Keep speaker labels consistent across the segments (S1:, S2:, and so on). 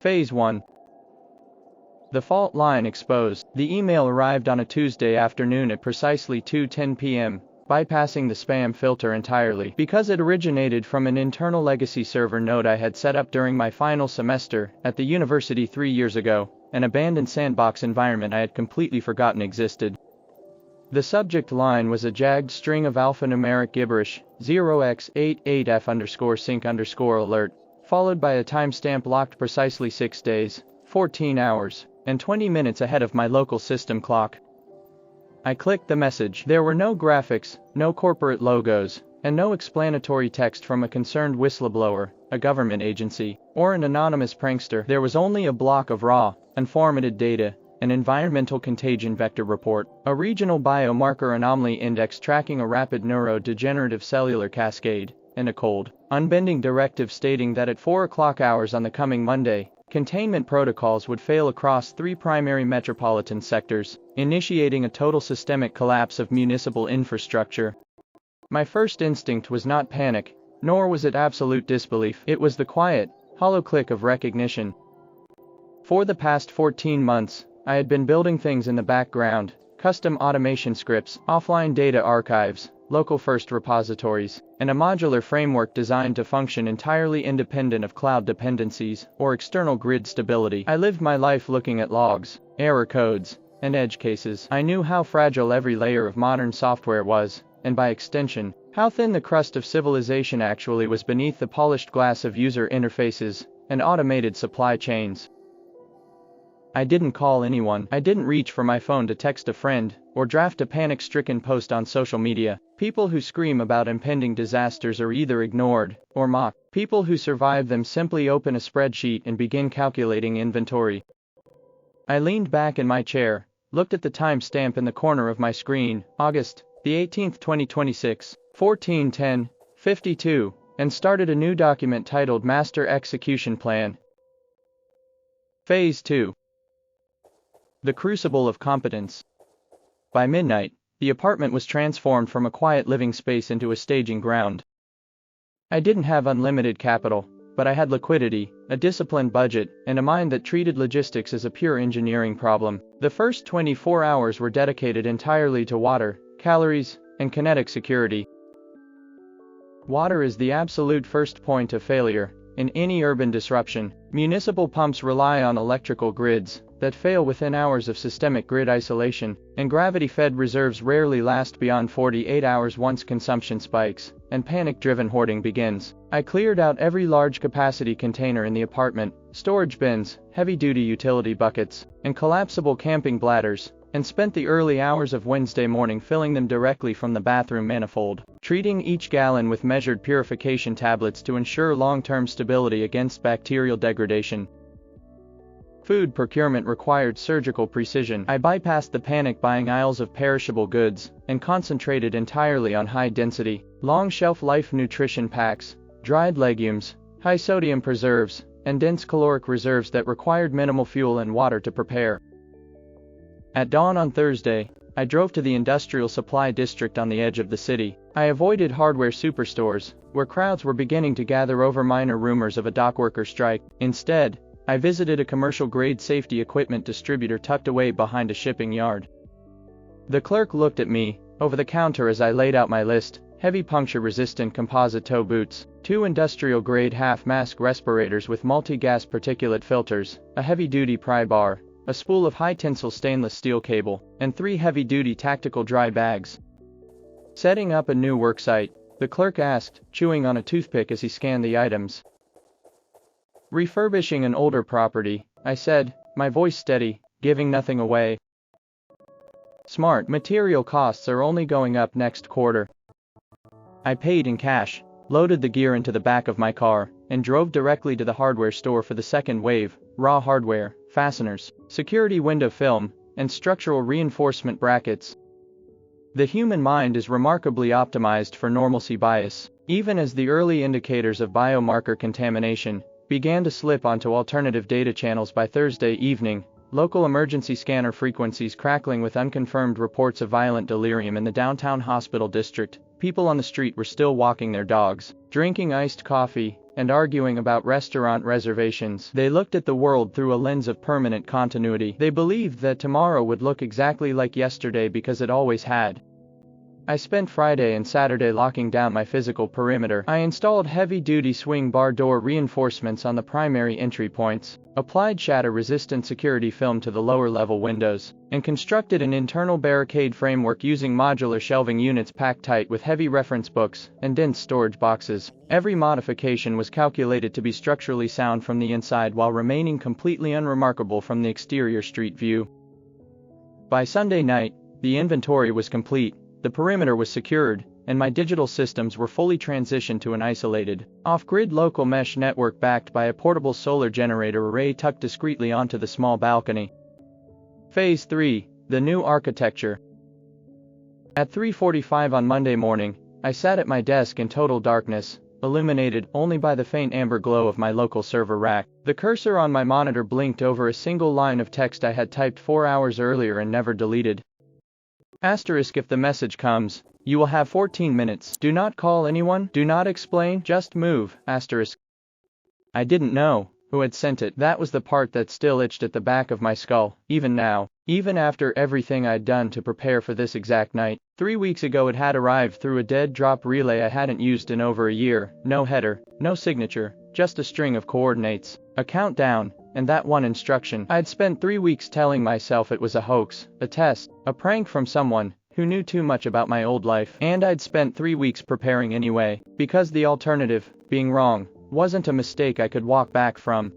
S1: Phase 1. The fault line exposed. The email arrived on a Tuesday afternoon at precisely 2:10 p.m., bypassing the spam filter entirely. Because it originated from an internal legacy server node I had set up during my final semester at the university 3 years ago, an abandoned sandbox environment I had completely forgotten existed. The subject line was a jagged string of alphanumeric gibberish, 0x88f_sync_alert, followed by a timestamp locked precisely 6 days, 14 hours, and 20 minutes ahead of my local system clock. I clicked the message. There were no graphics, no corporate logos, and no explanatory text from a concerned whistleblower, a government agency, or an anonymous prankster. There was only a block of raw, unformatted data, an environmental contagion vector report, a regional biomarker anomaly index tracking a rapid neurodegenerative cellular cascade, and a cold, unbending directive stating that at 4 o'clock hours on the coming Monday, containment protocols would fail across 3 primary metropolitan sectors, initiating a total systemic collapse of municipal infrastructure. My first instinct was not panic, nor was it absolute disbelief. It was the quiet, hollow click of recognition. For the past 14 months, I had been building things in the background, custom automation scripts, offline data archives, local first repositories, and a modular framework designed to function entirely independent of cloud dependencies or external grid stability. I lived my life looking at logs, error codes, and edge cases. I knew how fragile every layer of modern software was, and by extension, how thin the crust of civilization actually was beneath the polished glass of user interfaces and automated supply chains. I didn't call anyone. I didn't reach for my phone to text a friend, or draft a panic-stricken post on social media. People who scream about impending disasters are either ignored, or mocked. People who survive them simply open a spreadsheet and begin calculating inventory. I leaned back in my chair, looked at the timestamp in the corner of my screen, August the 18th, 2026, 14:10:52, and started a new document titled Master Execution Plan. Phase 2. The Crucible of Competence. By midnight, the apartment was transformed from a quiet living space into a staging ground. I didn't have unlimited capital, but I had liquidity, a disciplined budget, and a mind that treated logistics as a pure engineering problem. The first 24 hours were dedicated entirely to water, calories, and kinetic security. Water is the absolute first point of failure in any urban disruption. Municipal pumps rely on electrical grids that fail within hours of systemic grid isolation, and gravity-fed reserves rarely last beyond 48 hours once consumption spikes, and panic-driven hoarding begins. I cleared out every large-capacity container in the apartment, storage bins, heavy-duty utility buckets, and collapsible camping bladders, and spent the early hours of Wednesday morning filling them directly from the bathroom manifold, treating each gallon with measured purification tablets to ensure long-term stability against bacterial degradation. Food procurement required surgical precision. I bypassed the panic-buying aisles of perishable goods and concentrated entirely on high-density, long-shelf-life nutrition packs, dried legumes, high-sodium preserves, and dense caloric reserves that required minimal fuel and water to prepare. At dawn on Thursday, I drove to the industrial supply district on the edge of the city. I avoided hardware superstores, where crowds were beginning to gather over minor rumors of a dockworker strike. Instead, I visited a commercial-grade safety equipment distributor tucked away behind a shipping yard. The clerk looked at me over the counter as I laid out my list: heavy puncture-resistant composite toe boots, 2 industrial-grade half-mask respirators with multi-gas particulate filters, a heavy-duty pry bar, a spool of high-tensile stainless steel cable, and 3 heavy-duty tactical dry bags. Setting up a new worksite, the clerk asked, chewing on a toothpick as he scanned the items. Refurbishing an older property, I said, my voice steady, giving nothing away. Smart. Material costs are only going up next quarter. I paid in cash, loaded the gear into the back of my car, and drove directly to the hardware store for the second wave: raw hardware, fasteners, security window film, and structural reinforcement brackets. The human mind is remarkably optimized for normalcy bias. Even as the early indicators of biomarker contamination began to slip onto alternative data channels by Thursday evening, local emergency scanner frequencies crackling with unconfirmed reports of violent delirium in the downtown hospital district, people on the street were still walking their dogs, drinking iced coffee, and arguing about restaurant reservations. They looked at the world through a lens of permanent continuity. They believed that tomorrow would look exactly like yesterday because it always had. I spent Friday and Saturday locking down my physical perimeter. I installed heavy-duty swing bar door reinforcements on the primary entry points, applied shatter-resistant security film to the lower-level windows, and constructed an internal barricade framework using modular shelving units packed tight with heavy reference books and dense storage boxes. Every modification was calculated to be structurally sound from the inside while remaining completely unremarkable from the exterior street view. By Sunday night, the inventory was complete. The perimeter was secured, and my digital systems were fully transitioned to an isolated, off-grid local mesh network backed by a portable solar generator array tucked discreetly onto the small balcony. Phase 3, the new architecture. At 3:45 on Monday morning, I sat at my desk in total darkness, illuminated only by the faint amber glow of my local server rack. The cursor on my monitor blinked over a single line of text I had typed 4 hours earlier and never deleted. Asterisk: if the message comes, you will have 14 minutes. Do not call anyone, do not explain, just move. Asterisk. I didn't know who had sent it. That was the part that still itched at the back of my skull, even now, even after everything I'd done to prepare for this exact night. 3 weeks ago it had arrived through a dead drop relay I hadn't used in over a year. No header, no signature, just a string of coordinates, a countdown, and that one instruction. I'd spent 3 weeks telling myself it was a hoax, a test, a prank from someone who knew too much about my old life. And I'd spent 3 weeks preparing anyway, because the alternative, being wrong, wasn't a mistake I could walk back from.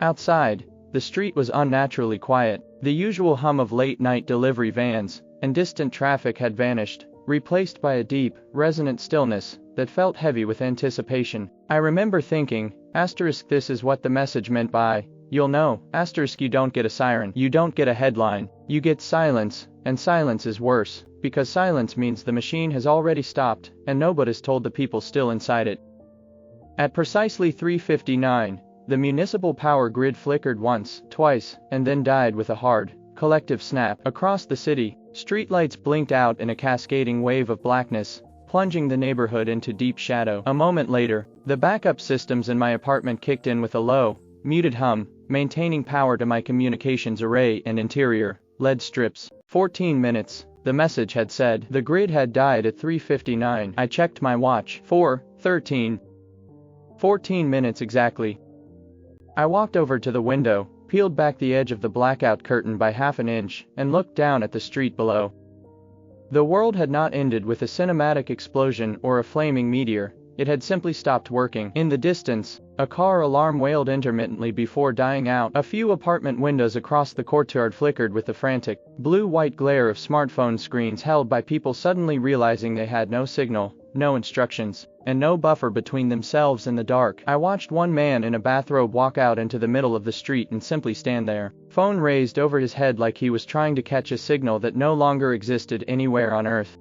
S1: Outside, the street was unnaturally quiet. The usual hum of late-night delivery vans and distant traffic had vanished, replaced by a deep, resonant stillness that felt heavy with anticipation. I remember thinking, asterisk, this is what the message meant by, you'll know, asterisk, you don't get a siren, you don't get a headline, you get silence, and silence is worse, because silence means the machine has already stopped, and nobody's told the people still inside it. At precisely 3:59, the municipal power grid flickered once, twice, and then died with a hard, collective snap. Across the city, streetlights blinked out in a cascading wave of blackness, plunging the neighborhood into deep shadow. A moment later, the backup systems in my apartment kicked in with a low, muted hum, maintaining power to my communications array and interior LED strips. 14 minutes, the message had said. The grid had died at 3:59. I checked my watch. 4:13. 14 minutes exactly. I walked over to the window, peeled back the edge of the blackout curtain by half an inch, and looked down at the street below. The world had not ended with a cinematic explosion or a flaming meteor, it had simply stopped working. In the distance, a car alarm wailed intermittently before dying out. A few apartment windows across the courtyard flickered with the frantic, blue-white glare of smartphone screens held by people suddenly realizing they had no signal, no instructions, and no buffer between themselves and the dark. I watched one man in a bathrobe walk out into the middle of the street and simply stand there, phone raised over his head like he was trying to catch a signal that no longer existed anywhere on Earth.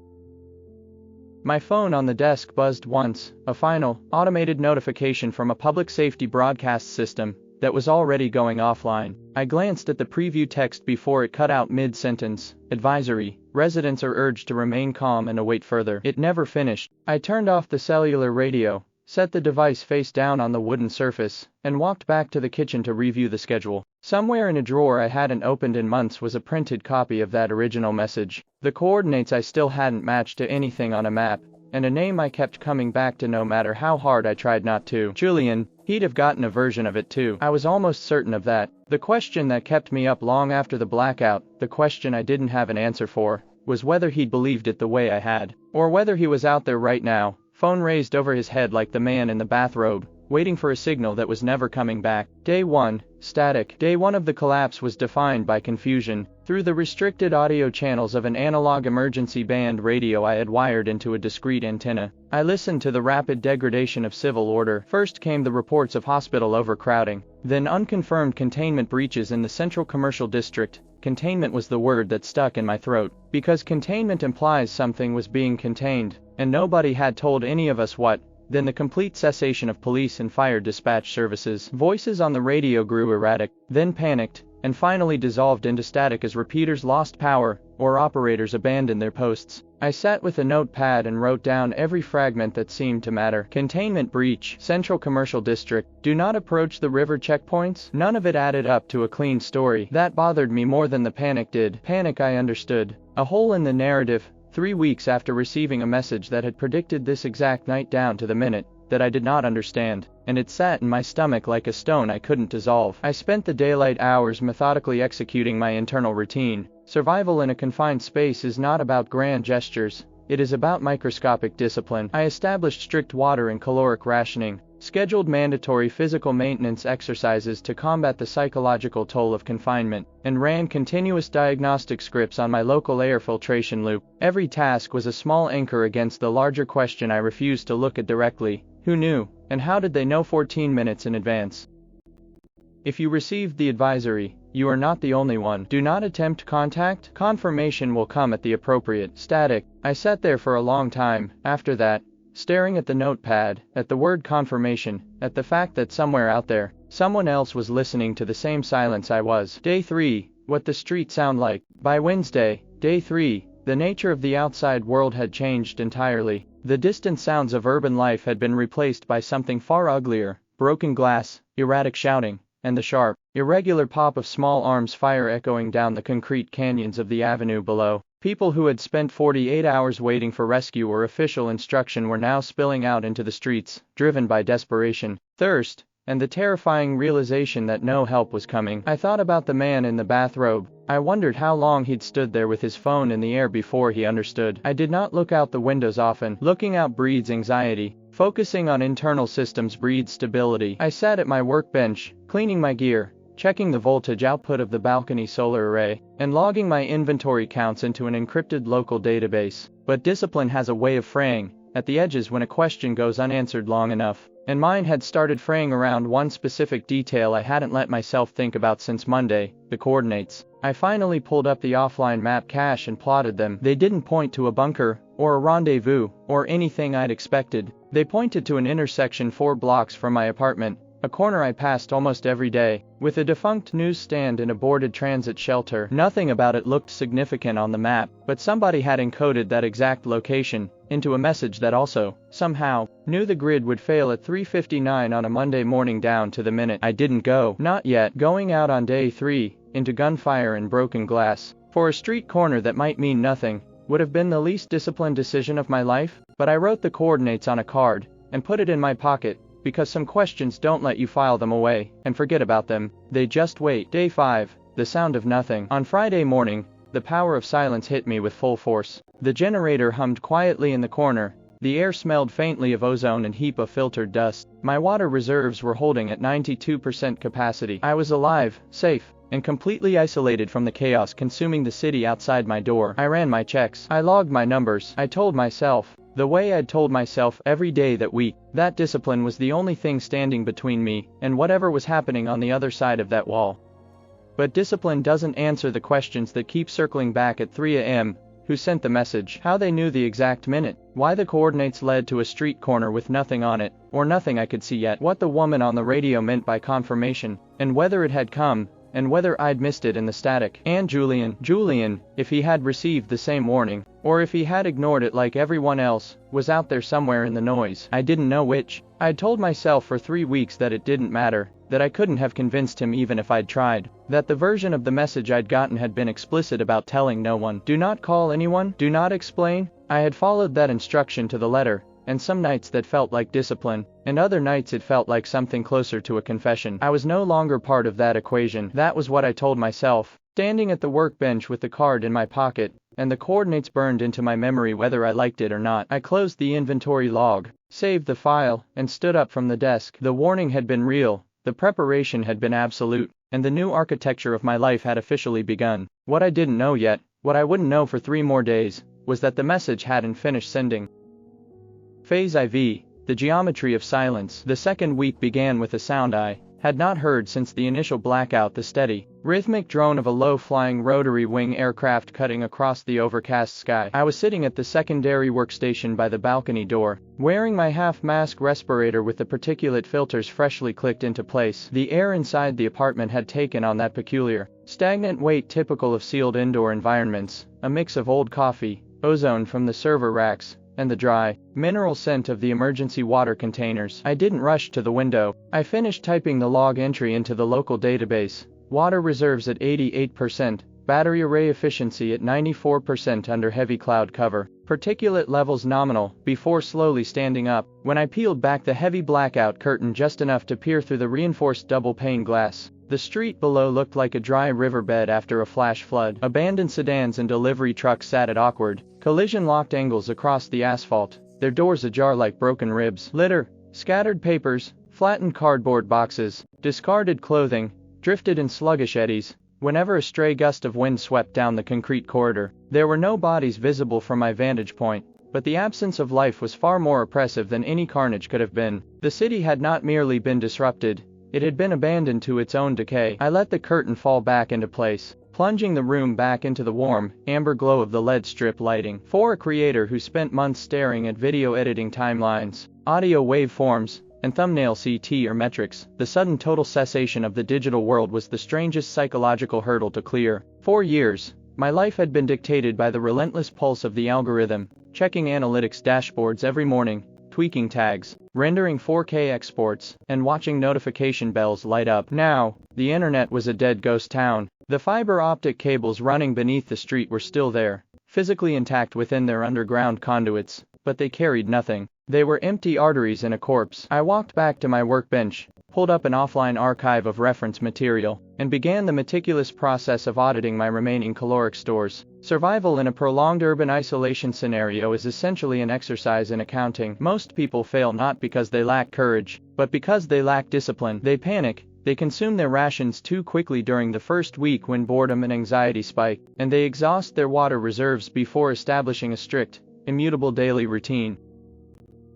S1: My phone on the desk buzzed once, a final, automated notification from a public safety broadcast system that was already going offline. I glanced at the preview text before it cut out mid-sentence. Advisory, residents are urged to remain calm and await further. It never finished. I turned off the cellular radio, set the device face down on the wooden surface, and walked back to the kitchen to review the schedule. Somewhere in a drawer I hadn't opened in months was a printed copy of that original message. The coordinates I still hadn't matched to anything on a map, and a name I kept coming back to no matter how hard I tried not to. Julian. He'd have gotten a version of it too. I was almost certain of that. The question that kept me up long after the blackout, the question I didn't have an answer for, was whether he'd believed it the way I had, or whether he was out there right now, phone raised over his head like the man in the bathrobe, waiting for a signal that was never coming back. Day 1, static. Day 1 of the collapse was defined by confusion. Through the restricted audio channels of an analog emergency band radio I had wired into a discrete antenna, I listened to the rapid degradation of civil order. First came the reports of hospital overcrowding, then unconfirmed containment breaches in the central commercial district. Containment was the word that stuck in my throat, because containment implies something was being contained, and nobody had told any of us what. Then the complete cessation of police and fire dispatch services. Voices on the radio grew erratic, then panicked, and finally dissolved into static as repeaters lost power, or operators abandoned their posts. I sat with a notepad and wrote down every fragment that seemed to matter. Containment breach, Central Commercial District, do not approach the river checkpoints. None of it added up to a clean story. That bothered me more than the panic did. Panic I understood. A hole in the narrative. 3 weeks after receiving a message that had predicted this exact night down to the minute, that I did not understand, and it sat in my stomach like a stone I couldn't dissolve. I spent the daylight hours methodically executing my internal routine. Survival in a confined space is not about grand gestures, it is about microscopic discipline. I established strict water and caloric rationing, scheduled mandatory physical maintenance exercises to combat the psychological toll of confinement, and ran continuous diagnostic scripts on my local air filtration loop. Every task was a small anchor against the larger question I refused to look at directly: who knew, and how did they know 14 minutes in advance? If you received the advisory, you are not the only one. Do not attempt contact. Confirmation will come at the appropriate. Static. I sat there for a long time, after that, staring at the notepad, at the word confirmation, at the fact that somewhere out there, someone else was listening to the same silence I was. Day 3. What the street sound like. By Wednesday, day 3, the nature of the outside world had changed entirely. The distant sounds of urban life had been replaced by something far uglier: broken glass, erratic shouting, and the sharp, irregular pop of small arms fire echoing down the concrete canyons of the avenue below. People who had spent 48 hours waiting for rescue or official instruction were now spilling out into the streets, driven by desperation, thirst, and the terrifying realization that no help was coming. I thought about the man in the bathrobe. I wondered how long he'd stood there with his phone in the air before he understood. I did not look out the windows often. Looking out breeds anxiety. Focusing on internal systems breeds stability. I sat at my workbench, cleaning my gear, checking the voltage output of the balcony solar array, and logging my inventory counts into an encrypted local database. But discipline has a way of fraying at the edges when a question goes unanswered long enough, and mine had started fraying around one specific detail I hadn't let myself think about since Monday: the coordinates. I finally pulled up the offline map cache and plotted them. They didn't point to a bunker, or a rendezvous, or anything I'd expected. They pointed to an intersection 4 blocks from my apartment, a corner I passed almost every day, with a defunct newsstand and a boarded transit shelter. Nothing about it looked significant on the map, but somebody had encoded that exact location into a message that also, somehow, knew the grid would fail at 3:59 on a Monday morning down to the minute. I didn't go. Not yet. Going out on day 3, into gunfire and broken glass, for a street corner that might mean nothing, would have been the least disciplined decision of my life. But I wrote the coordinates on a card, and put it in my pocket, because some questions don't let you file them away and forget about them. They just wait. Day 5, the sound of nothing. On Friday morning, the power of silence hit me with full force. The generator hummed quietly in the corner. The air smelled faintly of ozone and heap of filtered dust. My water reserves were holding at 92% capacity. I was alive, safe, and completely isolated from the chaos consuming the city outside my door. I ran my checks. I logged my numbers. I told myself, the way I'd told myself every day that week, that discipline was the only thing standing between me and whatever was happening on the other side of that wall. But discipline doesn't answer the questions that keep circling back at 3 a.m. Who sent the message? How they knew the exact minute? Why the coordinates led to a street corner with nothing on it, or nothing I could see yet? What the woman on the radio meant by confirmation, and whether it had come, and whether I'd missed it in the static. And Julian, if he had received the same warning, or if he had ignored it like everyone else, was out there somewhere in the noise. I didn't know which. I'd told myself for 3 weeks that it didn't matter, that I couldn't have convinced him even if I'd tried, that the version of the message I'd gotten had been explicit about telling no one. Do not call anyone, do not explain. I had followed that instruction to the letter, and some nights that felt like discipline, and other nights it felt like something closer to a confession. I was no longer part of that equation. That was what I told myself, standing at the workbench with the card in my pocket, and the coordinates burned into my memory whether I liked it or not. I closed the inventory log, saved the file, and stood up from the desk. The warning had been real, the preparation had been absolute, and the new architecture of my life had officially begun. What I didn't know yet, what I wouldn't know for 3 more days, was that the message hadn't finished sending. Phase IV, the geometry of silence. The second week began with a sound I had not heard since the initial blackout: the steady, rhythmic drone of a low-flying rotary wing aircraft cutting across the overcast sky. I was sitting at the secondary workstation by the balcony door, wearing my half-mask respirator with the particulate filters freshly clicked into place. The air inside the apartment had taken on that peculiar, stagnant weight typical of sealed indoor environments, a mix of old coffee, ozone from the server racks, and the dry, mineral scent of the emergency water containers. I didn't rush to the window. I finished typing the log entry into the local database. Water reserves at 88%, battery array efficiency at 94% under heavy cloud cover, particulate levels nominal, before slowly standing up. When I peeled back the heavy blackout curtain just enough to peer through the reinforced double-pane glass, the street below looked like a dry riverbed after a flash flood. Abandoned sedans and delivery trucks sat at awkward, collision-locked angles across the asphalt, their doors ajar like broken ribs. Litter, scattered papers, flattened cardboard boxes, discarded clothing, drifted in sluggish eddies. Whenever a stray gust of wind swept down the concrete corridor, there were no bodies visible from my vantage point, but the absence of life was far more oppressive than any carnage could have been. The city had not merely been disrupted, it had been abandoned to its own decay. I let the curtain fall back into place, plunging the room back into the warm, amber glow of the LED strip lighting. For a creator who spent months staring at video editing timelines, audio waveforms, and thumbnail CT or metrics, the sudden total cessation of the digital world was the strangest psychological hurdle to clear. For years, my life had been dictated by the relentless pulse of the algorithm, checking analytics dashboards every morning, tweaking tags, rendering 4K exports, and watching notification bells light up. Now, the internet was a dead ghost town. The fiber optic cables running beneath the street were still there, physically intact within their underground conduits, but they carried nothing. They were empty arteries in a corpse. I walked back to my workbench, pulled up an offline archive of reference material, and began the meticulous process of auditing my remaining caloric stores. Survival in a prolonged urban isolation scenario is essentially an exercise in accounting. Most people fail not because they lack courage, but because they lack discipline. They panic, they consume their rations too quickly during the first week when boredom and anxiety spike, and they exhaust their water reserves before establishing a strict, immutable daily routine.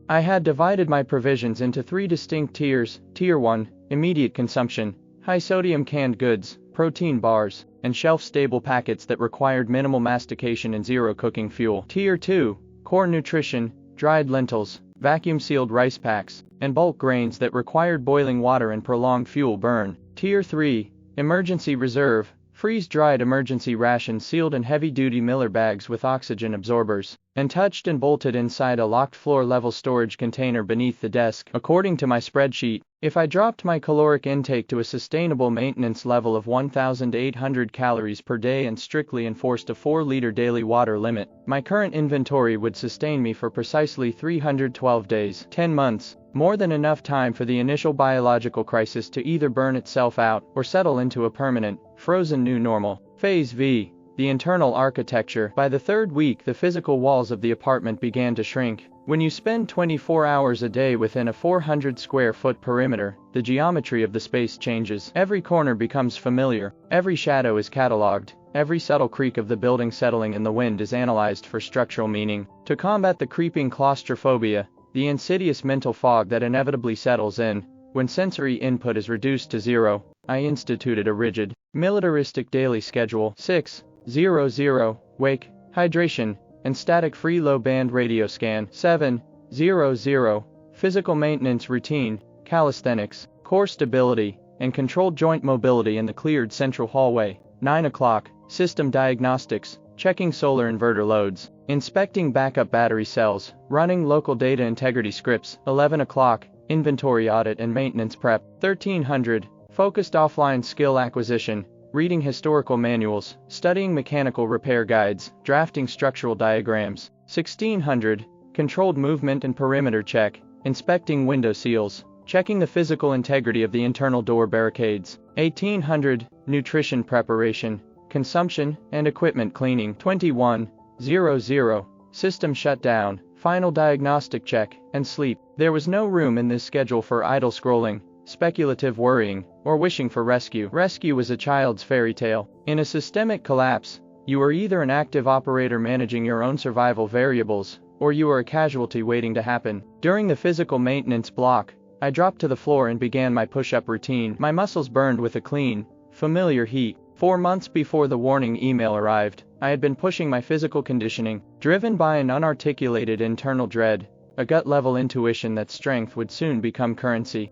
S1: I had divided my provisions into 3 distinct tiers. Tier 1, immediate consumption, high-sodium canned goods, protein bars, and shelf-stable packets that required minimal mastication and zero cooking fuel. Tier 2, core nutrition, dried lentils, vacuum-sealed rice packs, and bulk grains that required boiling water and prolonged fuel burn. Tier 3, emergency reserve, freeze-dried emergency rations sealed in heavy-duty Miller bags with oxygen absorbers, and touched and bolted inside a locked floor-level storage container beneath the desk. According to my spreadsheet, if I dropped my caloric intake to a sustainable maintenance level of 1,800 calories per day and strictly enforced a 4-liter daily water limit, my current inventory would sustain me for precisely 312 days, 10 months, more than enough time for the initial biological crisis to either burn itself out or settle into a permanent, frozen new normal. Phase V, the internal architecture. By the 3rd week, the physical walls of the apartment began to shrink. When you spend 24 hours a day within a 400 square foot perimeter, the geometry of the space changes. Every corner becomes familiar, every shadow is catalogued, every subtle creak of the building settling in the wind is analyzed for structural meaning. To combat the creeping claustrophobia, the insidious mental fog that inevitably settles in when sensory input is reduced to zero, I instituted a rigid, militaristic daily schedule. 6:00 wake, hydration, and static-free low-band radio scan. 7:00 physical maintenance routine, calisthenics, core stability, and controlled joint mobility in the cleared central hallway. 9 o'clock, system diagnostics, checking solar inverter loads, inspecting backup battery cells, running local data integrity scripts. 11 o'clock, inventory audit and maintenance prep. 1300, focused offline skill acquisition, reading historical manuals, studying mechanical repair guides, drafting structural diagrams. 1600, controlled movement and perimeter check, inspecting window seals, checking the physical integrity of the internal door barricades. 1800, nutrition preparation, consumption, and equipment cleaning. 21:00, system shutdown, final diagnostic check, and sleep. There was no room in this schedule for idle scrolling, speculative worrying, or wishing for rescue. Rescue was a child's fairy tale. In a systemic collapse, you are either an active operator managing your own survival variables, or you are a casualty waiting to happen. During the physical maintenance block, I dropped to the floor and began my push-up routine. My muscles burned with a clean, familiar heat. 4 months before the warning email arrived, I had been pushing my physical conditioning, driven by an unarticulated internal dread, a gut-level intuition that strength would soon become currency.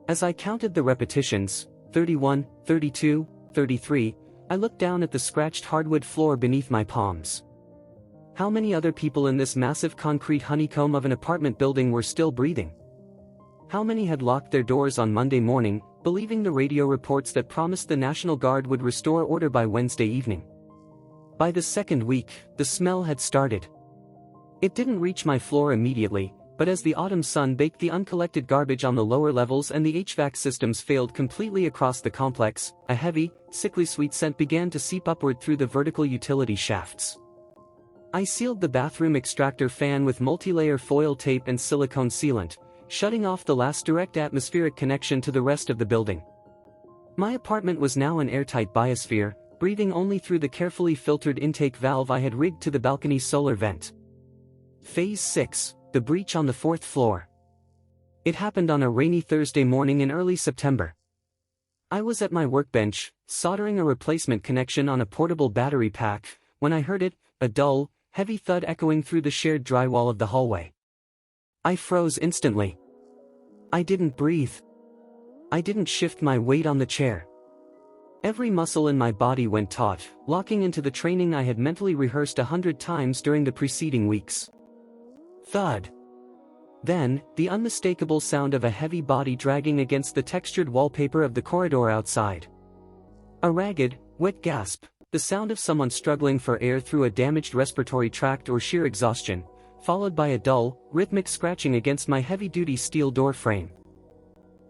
S2: As I counted the repetitions, 31, 32, 33, I looked down at the scratched hardwood floor beneath my palms. How many other people in this massive concrete honeycomb of an apartment building were still breathing? How many had locked their doors on Monday morning, believing the radio reports that promised the National Guard would restore order by Wednesday evening? By the second week, the smell had started. It didn't reach my floor immediately, but as the autumn sun baked the uncollected garbage on the lower levels and the HVAC systems failed completely across the complex, a heavy, sickly sweet scent began to seep upward through the vertical utility shafts. I sealed the bathroom extractor fan with multi-layer foil tape and silicone sealant, shutting off the last direct atmospheric connection to the rest of the building. My apartment was now an airtight biosphere, breathing only through the carefully filtered intake valve I had rigged to the balcony solar vent. Phase 6, the breach on the 4th floor. It happened on a rainy Thursday morning in early September. I was at my workbench, soldering a replacement connection on a portable battery pack, when I heard it, a dull, heavy thud echoing through the shared drywall of the hallway. I froze instantly. I didn't breathe. I didn't shift my weight on the chair. Every muscle in my body went taut, locking into the training I had mentally rehearsed 100 times during the preceding weeks. Thud. Then, the unmistakable sound of a heavy body dragging against the textured wallpaper of the corridor outside. A ragged, wet gasp, the sound of someone struggling for air through a damaged respiratory tract or sheer exhaustion, followed by a dull, rhythmic scratching against my heavy-duty steel door frame.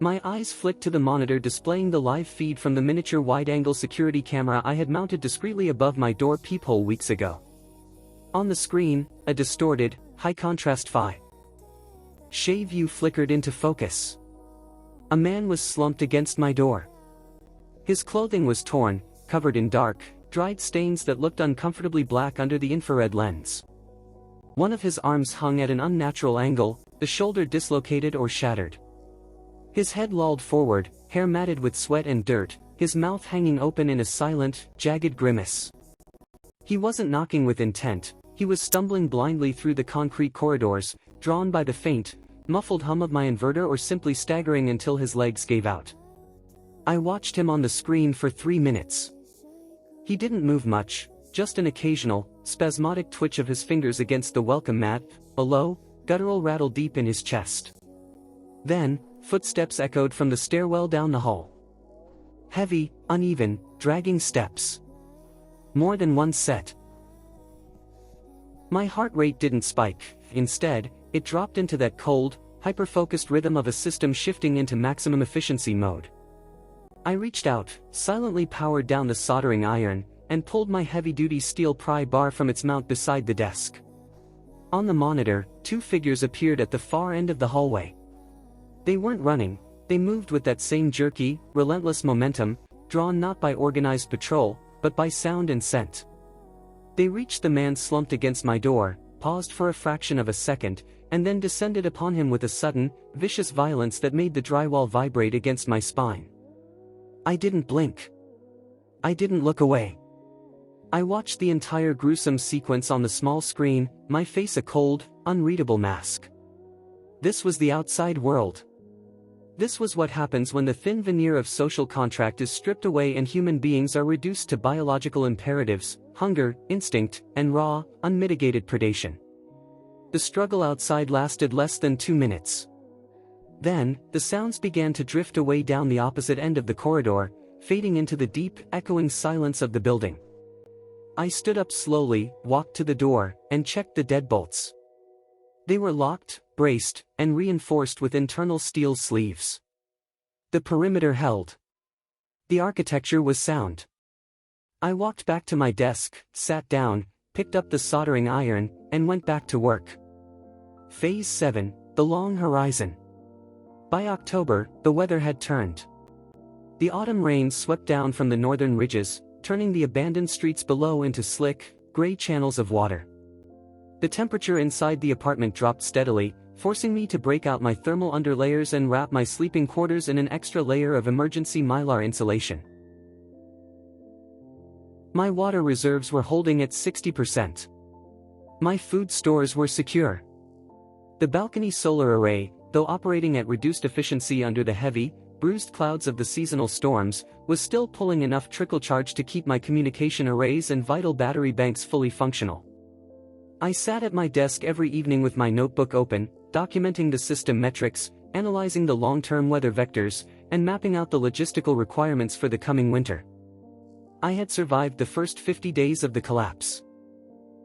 S2: My eyes flicked to the monitor displaying the live feed from the miniature wide-angle security camera I had mounted discreetly above my door peephole weeks ago. On the screen, a distorted, high-contrast shave view flickered into focus. A man was slumped against my door. His clothing was torn, covered in dark, dried stains that looked uncomfortably black under the infrared lens. One of his arms hung at an unnatural angle, the shoulder dislocated or shattered. His head lolled forward, hair matted with sweat and dirt, his mouth hanging open in a silent, jagged grimace. He wasn't knocking with intent, he was stumbling blindly through the concrete corridors, drawn by the faint, muffled hum of my inverter or simply staggering until his legs gave out. I watched him on the screen for 3 minutes. He didn't move much, just an occasional, spasmodic twitch of his fingers against the welcome mat, a low, guttural rattle deep in his chest. Then, footsteps echoed from the stairwell down the hall. Heavy, uneven, dragging steps. More than one set. My heart rate didn't spike, instead, it dropped into that cold, hyper-focused rhythm of a system shifting into maximum efficiency mode. I reached out, silently powered down the soldering iron, and pulled my heavy-duty steel pry bar from its mount beside the desk. On the monitor, 2 figures appeared at the far end of the hallway. They weren't running, they moved with that same jerky, relentless momentum, drawn not by organized patrol, but by sound and scent. They reached the man slumped against my door, paused for a fraction of a second, and then descended upon him with a sudden, vicious violence that made the drywall vibrate against my spine. I didn't blink. I didn't look away. I watched the entire gruesome sequence on the small screen, my face a cold, unreadable mask. This was the outside world. This was what happens when the thin veneer of social contract is stripped away and human beings are reduced to biological imperatives, hunger, instinct, and raw, unmitigated predation. The struggle outside lasted less than 2 minutes. Then, the sounds began to drift away down the opposite end of the corridor, fading into the deep, echoing silence of the building. I stood up slowly, walked to the door, and checked the deadbolts. They were locked, braced, and reinforced with internal steel sleeves. The perimeter held. The architecture was sound. I walked back to my desk, sat down, picked up the soldering iron, and went back to work. Phase 7, the long horizon. By October, the weather had turned. The autumn rains swept down from the northern ridges, turning the abandoned streets below into slick, gray channels of water. The temperature inside the apartment dropped steadily, forcing me to break out my thermal underlayers and wrap my sleeping quarters in an extra layer of emergency mylar insulation. My water reserves were holding at 60%. My food stores were secure. The balcony solar array, though operating at reduced efficiency under the heavy, bruised clouds of the seasonal storms, was still pulling enough trickle charge to keep my communication arrays and vital battery banks fully functional. I sat at my desk every evening with my notebook open, documenting the system metrics, analyzing the long-term weather vectors, and mapping out the logistical requirements for the coming winter. I had survived the first 50 days of the collapse.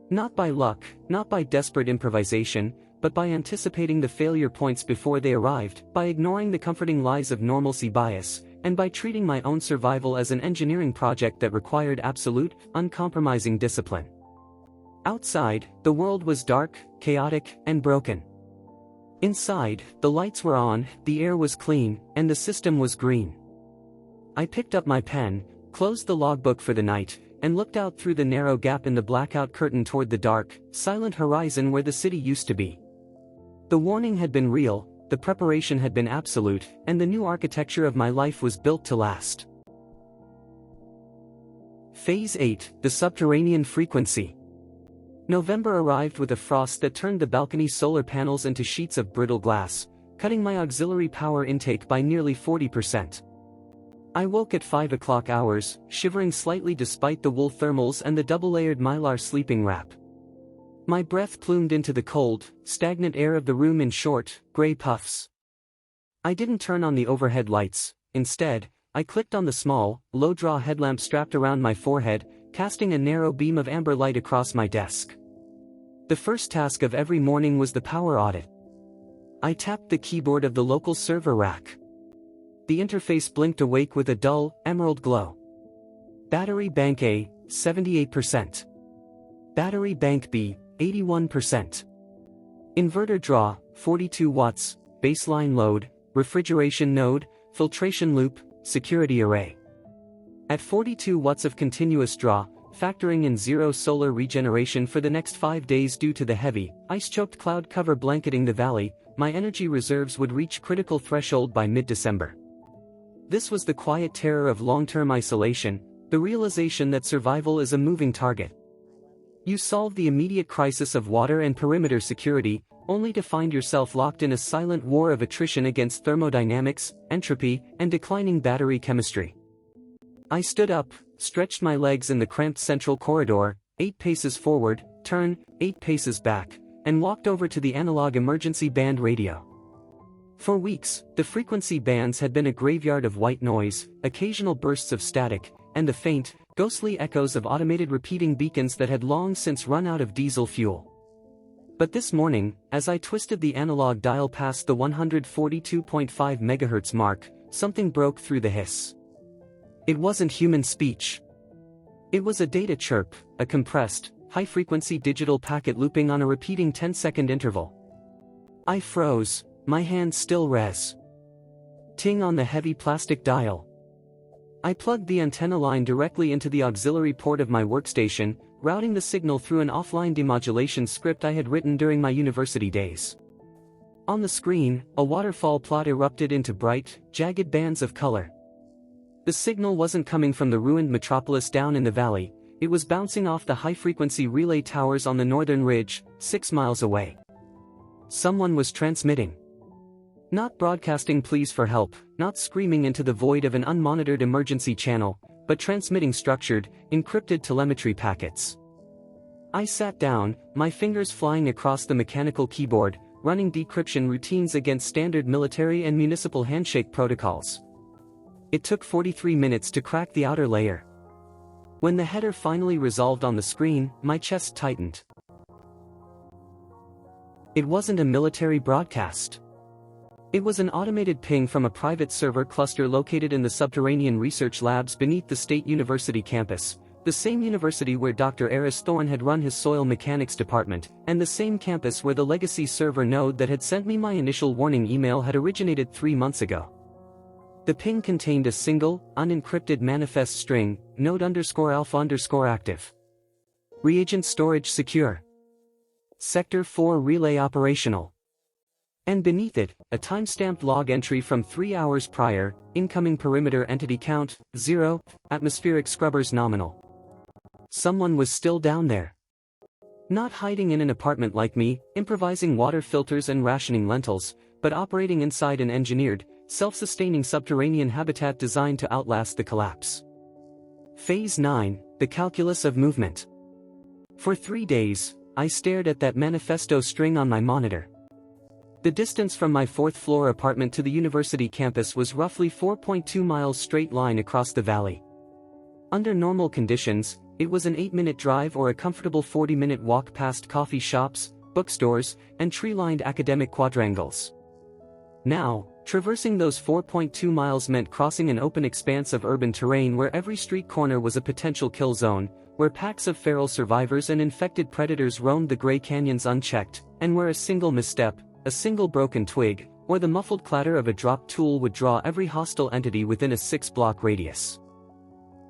S2: Not by luck, not by desperate improvisation, but by anticipating the failure points before they arrived, by ignoring the comforting lies of normalcy bias, and by treating my own survival as an engineering project that required absolute, uncompromising discipline. Outside, the world was dark, chaotic, and broken. Inside, the lights were on, the air was clean, and the system was green. I picked up my pen, closed the logbook for the night, and looked out through the narrow gap in the blackout curtain toward the dark, silent horizon where the city used to be. The warning had been real, the preparation had been absolute, and the new architecture of my life was built to last. Phase 8, the subterranean frequency. November arrived with a frost that turned the balcony solar panels into sheets of brittle glass, cutting my auxiliary power intake by nearly 40%. I woke at 5 o'clock hours, shivering slightly despite the wool thermals and the double-layered mylar sleeping wrap. My breath plumed into the cold, stagnant air of the room in short, gray puffs. I didn't turn on the overhead lights. Instead, I clicked on the small, low-draw headlamp strapped around my forehead, casting a narrow beam of amber light across my desk. The first task of every morning was the power audit. I tapped the keyboard of the local server rack. The interface blinked awake with a dull, emerald glow. Battery bank A, 78%. Battery bank B, 81%. Inverter draw, 42 watts, baseline load, refrigeration node, filtration loop, security array. At 42 watts of continuous draw, factoring in zero solar regeneration for the next 5 days due to the heavy, ice-choked cloud cover blanketing the valley, my energy reserves would reach critical threshold by mid-December. This was the quiet terror of long-term isolation, the realization that survival is a moving target. You solve the immediate crisis of water and perimeter security, only to find yourself locked in a silent war of attrition against thermodynamics, entropy, and declining battery chemistry. I stood up, stretched my legs in the cramped central corridor, 8 paces forward, turn, 8 paces back, and walked over to the analog emergency band radio. For weeks, the frequency bands had been a graveyard of white noise, occasional bursts of static, and the faint, ghostly echoes of automated repeating beacons that had long since run out of diesel fuel. But this morning, as I twisted the analog dial past the 142.5 MHz mark, something broke through the hiss. It wasn't human speech. It was a data chirp, a compressed, high-frequency digital packet looping on a repeating 10-second interval. I froze, my hand still ting on the heavy plastic dial. I plugged the antenna line directly into the auxiliary port of my workstation, routing the signal through an offline demodulation script I had written during my university days. On the screen, a waterfall plot erupted into bright, jagged bands of color. The signal wasn't coming from the ruined metropolis down in the valley, it was bouncing off the high-frequency relay towers on the northern ridge, 6 miles away. Someone was transmitting. Not broadcasting pleas for help, not screaming into the void of an unmonitored emergency channel, but transmitting structured, encrypted telemetry packets. I sat down, my fingers flying across the mechanical keyboard, running decryption routines against standard military and municipal handshake protocols. It took 43 minutes to crack the outer layer. When the header finally resolved on the screen, my chest tightened. It wasn't a military broadcast. It was an automated ping from a private server cluster located in the subterranean research labs beneath the State University campus, the same university where Dr. Eris Thorne had run his soil mechanics department, and the same campus where the legacy server node that had sent me my initial warning email had originated 3 months ago. The ping contained a single, unencrypted manifest string, node_alpha_active. Reagent storage secure. Sector 4 relay operational. And beneath it, a time-stamped log entry from 3 hours prior, incoming perimeter entity count, 0, atmospheric scrubbers nominal. Someone was still down there. Not hiding in an apartment like me, improvising water filters and rationing lentils, but operating inside an engineered, self-sustaining subterranean habitat designed to outlast the collapse. Phase 9, the calculus of movement. For 3 days, I stared at that manifesto string on my monitor. The distance from my fourth-floor apartment to the university campus was roughly 4.2 miles straight line across the valley. Under normal conditions, it was an 8-minute drive or a comfortable 40-minute walk past coffee shops, bookstores, and tree-lined academic quadrangles. Now, traversing those 4.2 miles meant crossing an open expanse of urban terrain where every street corner was a potential kill zone, where packs of feral survivors and infected predators roamed the gray canyons unchecked, and where a single misstep, a single broken twig, or the muffled clatter of a dropped tool would draw every hostile entity within a 6-block radius.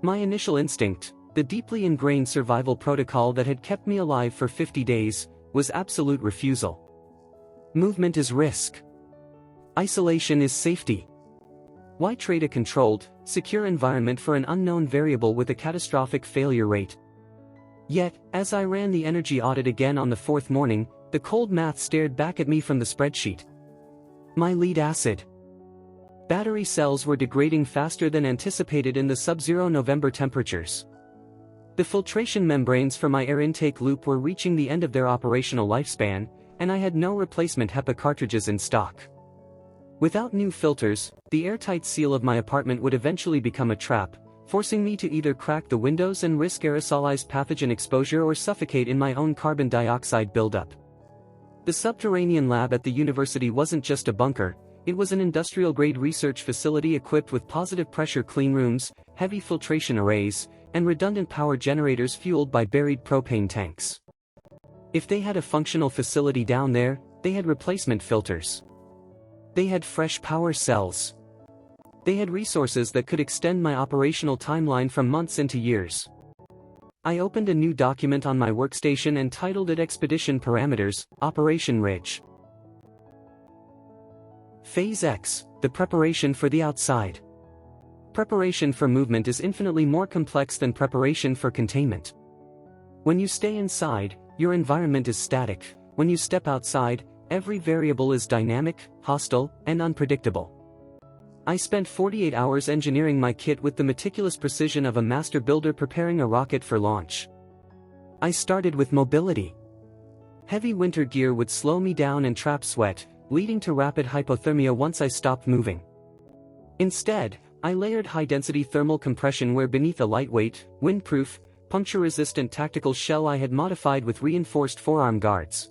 S2: My initial instinct, the deeply ingrained survival protocol that had kept me alive for 50 days, was absolute refusal. Movement is risk. Isolation is safety. Why trade a controlled, secure environment for an unknown variable with a catastrophic failure rate? Yet, as I ran the energy audit again on the fourth morning, the cold math stared back at me from the spreadsheet. My lead acid. Battery cells were degrading faster than anticipated in the sub-zero November temperatures. The filtration membranes for my air intake loop were reaching the end of their operational lifespan, and I had no replacement HEPA cartridges in stock. Without new filters, the airtight seal of my apartment would eventually become a trap, forcing me to either crack the windows and risk aerosolized pathogen exposure or suffocate in my own carbon dioxide buildup. The subterranean lab at the university wasn't just a bunker, it was an industrial-grade research facility equipped with positive pressure cleanrooms, heavy filtration arrays, and redundant power generators fueled by buried propane tanks. If they had a functional facility down there, they had replacement filters. They had fresh power cells. They had resources that could extend my operational timeline from months into years. I opened a new document on my workstation and titled it Expedition Parameters, Operation Ridge. Phase X, the preparation for the outside. Preparation for movement is infinitely more complex than preparation for containment. When you stay inside, your environment is static. When you step outside, every variable is dynamic, hostile, and unpredictable. I spent 48 hours engineering my kit with the meticulous precision of a master builder preparing a rocket for launch. I started with mobility. Heavy winter gear would slow me down and trap sweat, leading to rapid hypothermia once I stopped moving. Instead, I layered high-density thermal compression where beneath a lightweight, windproof, puncture-resistant tactical shell I had modified with reinforced forearm guards.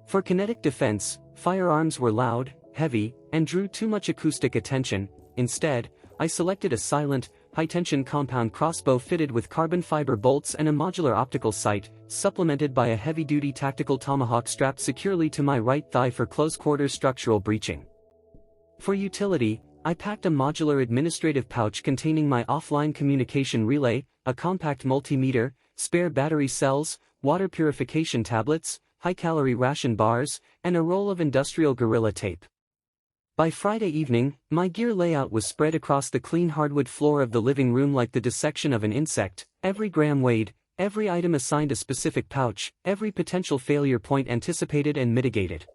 S2: For kinetic defense, firearms were loud, heavy, and drew too much acoustic attention. Instead, I selected a silent, high-tension compound crossbow fitted with carbon fiber bolts and a modular optical sight, supplemented by a heavy-duty tactical tomahawk strapped securely to my right thigh for close-quarters structural breaching. For utility, I packed a modular administrative pouch containing my offline communication relay, a compact multimeter, spare battery cells, water purification tablets, high-calorie ration bars, and a roll of industrial Gorilla Tape. By Friday evening, my gear layout was spread across the clean hardwood floor of the living room like the dissection of an insect, every gram weighed, every item assigned a specific pouch, every potential failure point anticipated and mitigated.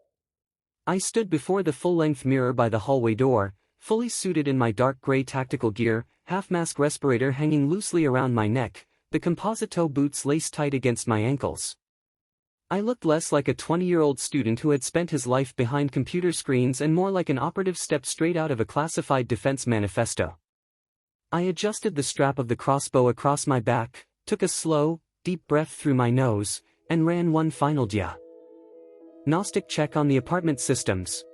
S2: I stood before the full-length mirror by the hallway door, fully suited in my dark gray tactical gear, half-mask respirator hanging loosely around my neck, the composite toe boots laced tight against my ankles. I looked less like a 20-year-old student who had spent his life behind computer screens and more like an operative stepped straight out of a classified defense manifesto. I adjusted the strap of the crossbow across my back, took a slow, deep breath through my nose, and ran one final diagnostic check on the apartment systems.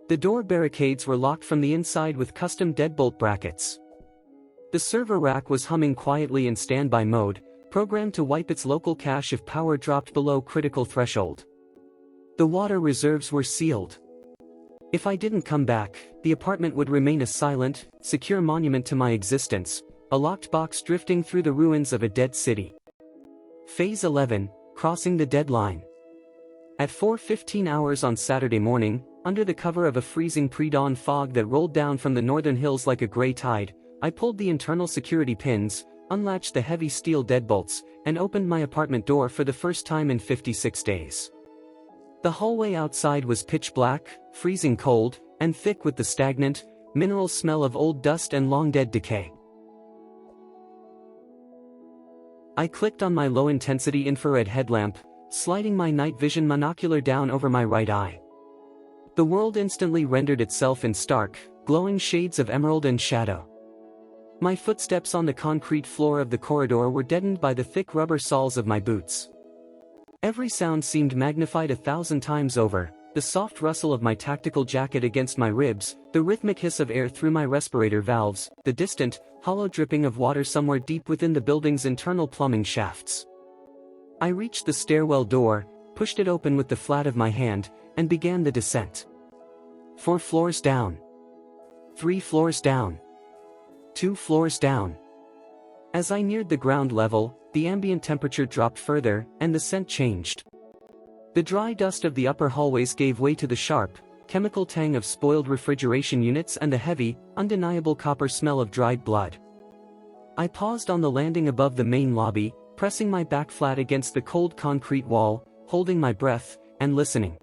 S2: The door barricades were locked from the inside with custom deadbolt brackets. The server rack was humming quietly in standby mode, programmed to wipe its local cache if power dropped below critical threshold. The water reserves were sealed. If I didn't come back, the apartment would remain a silent, secure monument to my existence, a locked box drifting through the ruins of a dead city. Phase 11, Crossing the Deadline. At 4:15 hours on Saturday morning, under the cover of a freezing pre-dawn fog that rolled down from the northern hills like a gray tide, I pulled the internal security pins, unlatched the heavy steel deadbolts, and opened my apartment door for the first time in 56 days. The hallway outside was pitch black, freezing cold, and thick with the stagnant, mineral smell of old dust and long-dead decay. I clicked on my low-intensity infrared headlamp, sliding my night vision monocular down over my right eye. The world instantly rendered itself in stark, glowing shades of emerald and shadow. My footsteps on the concrete floor of the corridor were deadened by the thick rubber soles of my boots. Every sound seemed magnified 1,000 times over: the soft rustle of my tactical jacket against my ribs, the rhythmic hiss of air through my respirator valves, the distant, hollow dripping of water somewhere deep within the building's internal plumbing shafts. I reached the stairwell door, pushed it open with the flat of my hand, and began the descent. 4 floors down. 3 floors down. 2 floors down. As I neared the ground level, the ambient temperature dropped further, and the scent changed. The dry dust of the upper hallways gave way to the sharp, chemical tang of spoiled refrigeration units and the heavy, undeniable copper smell of dried blood. I paused on the landing above the main lobby, pressing my back flat against the cold concrete wall, holding my breath, and listening.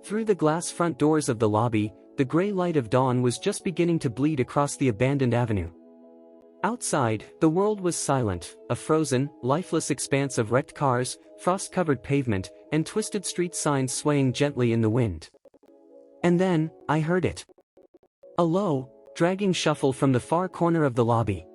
S2: Through the glass front doors of the lobby, the gray light of dawn was just beginning to bleed across the abandoned avenue. Outside, the world was silent, a frozen, lifeless expanse of wrecked cars, frost-covered pavement, and twisted street signs swaying gently in the wind. And then, I heard it. A low, dragging shuffle from the far corner of the lobby.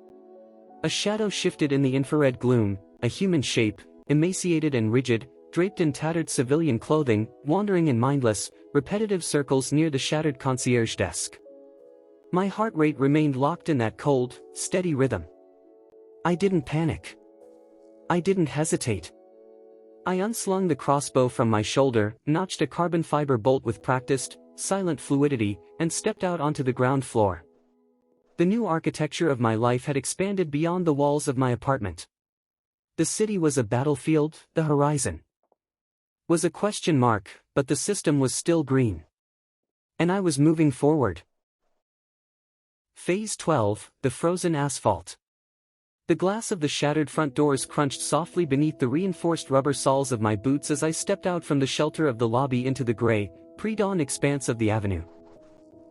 S2: A shadow shifted in the infrared gloom, a human shape, emaciated and rigid, draped in tattered civilian clothing, wandering in mindless, repetitive circles near the shattered concierge desk. My heart rate remained locked in that cold, steady rhythm. I didn't panic. I didn't hesitate. I unslung the crossbow from my shoulder, notched a carbon fiber bolt with practiced, silent fluidity, and stepped out onto the ground floor. The new architecture of my life had expanded beyond the walls of my apartment. The city was a battlefield, the horizon was a question mark, but the system was still green. And I was moving forward. Phase 12, the frozen asphalt. The glass of the shattered front doors crunched softly beneath the reinforced rubber soles of my boots as I stepped out from the shelter of the lobby into the gray, pre-dawn expanse of the avenue.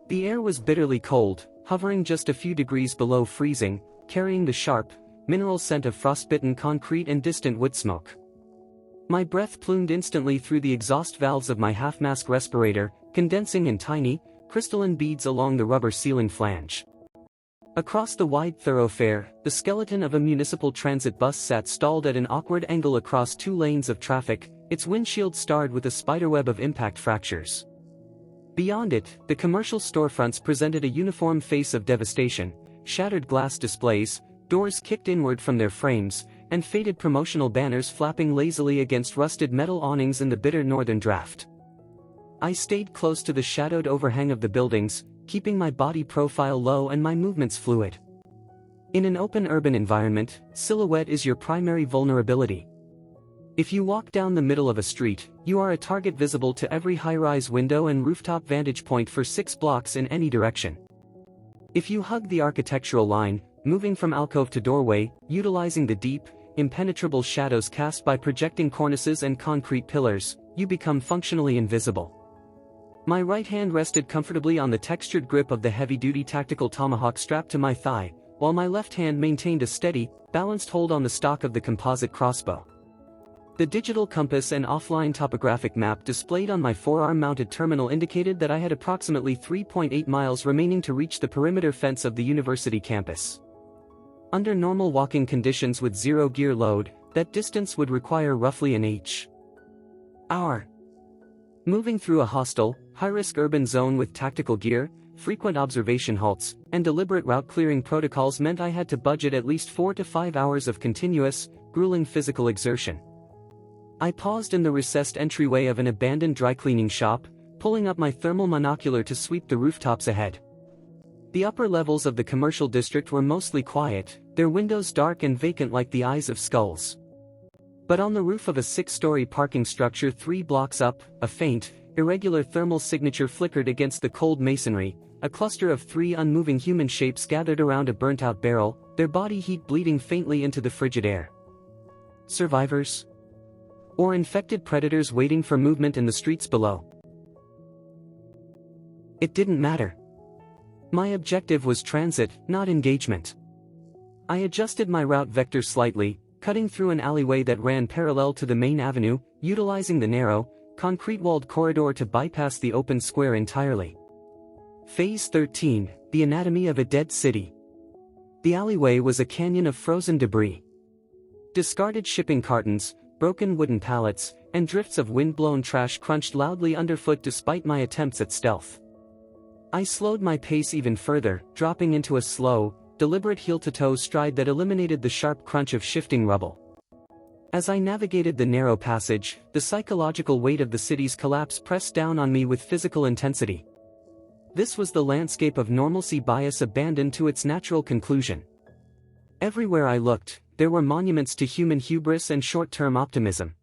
S2: The air was bitterly cold, hovering just a few degrees below freezing, carrying the sharp, mineral scent of frostbitten concrete and distant wood smoke. My breath plumed instantly through the exhaust valves of my half-mask respirator, condensing in tiny, crystalline beads along the rubber ceiling flange. Across the wide thoroughfare, the skeleton of a municipal transit bus sat stalled at an awkward angle across 2 lanes of traffic, its windshield starred with a spiderweb of impact fractures. Beyond it, the commercial storefronts presented a uniform face of devastation: shattered glass displays, doors kicked inward from their frames, and faded promotional banners flapping lazily against rusted metal awnings in the bitter northern draft. I stayed close to the shadowed overhang of the buildings, keeping my body profile low and my movements fluid. In an open urban environment, silhouette is your primary vulnerability. If you walk down the middle of a street, you are a target visible to every high-rise window and rooftop vantage point for 6 blocks in any direction. If you hug the architectural line, moving from alcove to doorway, utilizing the deep, impenetrable shadows cast by projecting cornices and concrete pillars, you become functionally invisible. My right hand rested comfortably on the textured grip of the heavy-duty tactical tomahawk strapped to my thigh, while my left hand maintained a steady, balanced hold on the stock of the composite crossbow. The digital compass and offline topographic map displayed on my forearm-mounted terminal indicated that I had approximately 3.8 miles remaining to reach the perimeter fence of the university campus. Under normal walking conditions with 0 gear load, that distance would require roughly an hour. Moving through a hostile, high-risk urban zone with tactical gear, frequent observation halts, and deliberate route-clearing protocols meant I had to budget at least 4 to 5 hours of continuous, grueling physical exertion. I paused in the recessed entryway of an abandoned dry-cleaning shop, pulling up my thermal monocular to sweep the rooftops ahead. The upper levels of the commercial district were mostly quiet, their windows dark and vacant like the eyes of skulls. But on the roof of a 6-story parking structure 3 blocks up, a faint, irregular thermal signature flickered against the cold masonry. A cluster of 3 unmoving human shapes gathered around a burnt-out barrel, their body heat bleeding faintly into the frigid air. Survivors? Or infected predators waiting for movement in the streets below? It didn't matter. My objective was transit, not engagement. I adjusted my route vector slightly, cutting through an alleyway that ran parallel to the main avenue, utilizing the narrow, concrete-walled corridor to bypass the open square entirely. Phase 13, the anatomy of a dead city. The alleyway was a canyon of frozen debris. Discarded shipping cartons, broken wooden pallets, and drifts of wind-blown trash crunched loudly underfoot despite my attempts at stealth. I slowed my pace even further, dropping into a slow, deliberate heel-to-toe stride that eliminated the sharp crunch of shifting rubble. As I navigated the narrow passage, the psychological weight of the city's collapse pressed down on me with physical intensity. This was the landscape of normalcy bias abandoned to its natural conclusion. Everywhere I looked, there were monuments to human hubris and short-term optimism.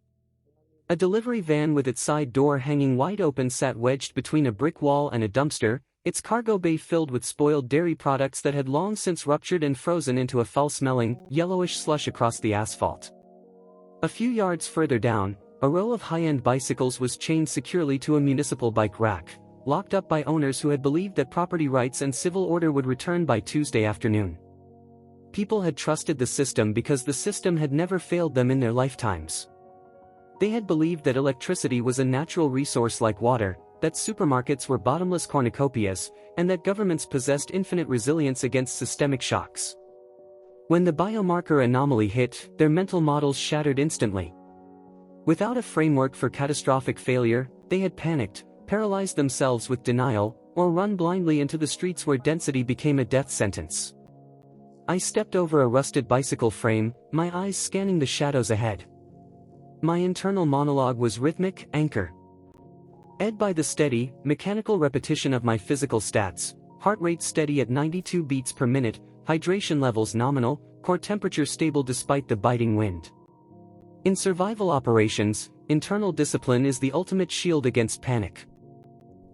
S2: A delivery van with its side door hanging wide open sat wedged between a brick wall and a dumpster, its cargo bay filled with spoiled dairy products that had long since ruptured and frozen into a foul-smelling, yellowish slush across the asphalt. A few yards further down, a row of high-end bicycles was chained securely to a municipal bike rack, locked up by owners who had believed that property rights and civil order would return by Tuesday afternoon. People had trusted the system because the system had never failed them in their lifetimes. They had believed that electricity was a natural resource like water, that supermarkets were bottomless cornucopias, and that governments possessed infinite resilience against systemic shocks. When the biomarker anomaly hit, their mental models shattered instantly. Without a framework for catastrophic failure, they had panicked, paralyzed themselves with denial, or run blindly into the streets where density became a death sentence. I stepped over a rusted bicycle frame, my eyes scanning the shadows ahead. My internal monologue was rhythmic, anchor. Ed by the steady, mechanical repetition of my physical stats, heart rate steady at 92 beats per minute, hydration levels nominal, core temperature stable despite the biting wind. In survival operations, internal discipline is the ultimate shield against panic.